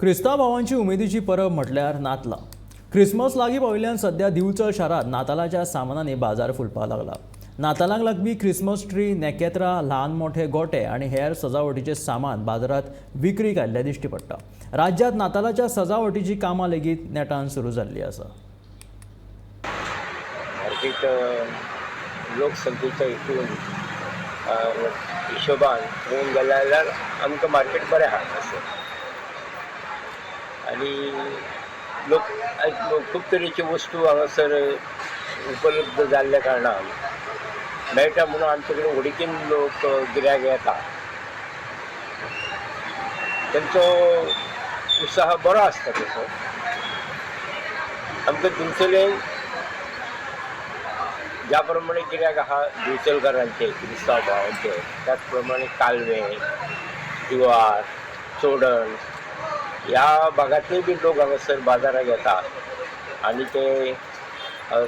क्रिस्तांव भावांची उमेदीची परब म्हटल्यार नातलां. क्रिसमस लागीं पाविल्ल्यान सध्या दिवचल शारांत नातालाच्या सामानांनी बाजार फुलपाक लागला. नातालांक लागपी क्रिसमस ट्री, नेकेत्रां, ल्हान मोठे गोटे आनी हेर सजावटीचें सामान बाजारांत विक्रीक आयिल्लें दिश्टी पडटा. राज्यांत नातालाच्या सजावटीची कामां लेगीत नेटान सुरू जाल्लीं आसा. मार्केट लोकसंख्येच्या हिशोबान पळोवंक गेले जाल्यार आमकां मार्केट बरें आसा असं. आणि लोक खूब तरेच्यो वस्तू हांगासर उपलब्ध जाल्ल्या कारणान मेळटा म्हणून आमचे कडेन उडीकीन लोक गिरायक येता. तेंचो उत्साह बरो आसता तसो. आमकां दिवचलें ज्या प्रमाणे गिरायक आहा दिवचलकारांचे, क्रिस्तांव भावांचे, त्याच प्रमाणे कालवे, दिवार, चोडण ह्या भागांतले बी लोक हांगासर बाजाराक येता आनी ते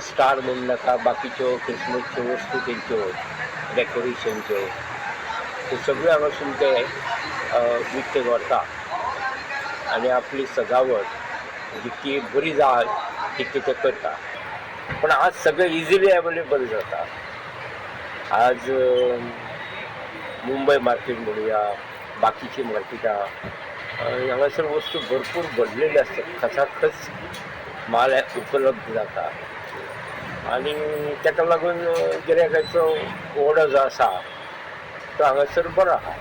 स्टार म्हणून नाका बाकीच्यो क्रिसमसच्यो वस्तू तेंच्यो डेकोरेशनच्यो त्यो सगळ्यो हांगासून ते विकते व्हरता आनी आपली सजावट जितकी बरी जाय तितकी ते करता. पण आज सगळें इजिली अवेलेबल जाता. आज मुंबय मार्केट म्हणुया, बाकीची मार्केटां हांगासर वस्तू भरपूर भरलेल्यो आसतात. खचाखच माल उपलब्ध जाता आनी ताका लागून गिरायकाचो ओडो जो आसा तो हांगासर बरो आहा.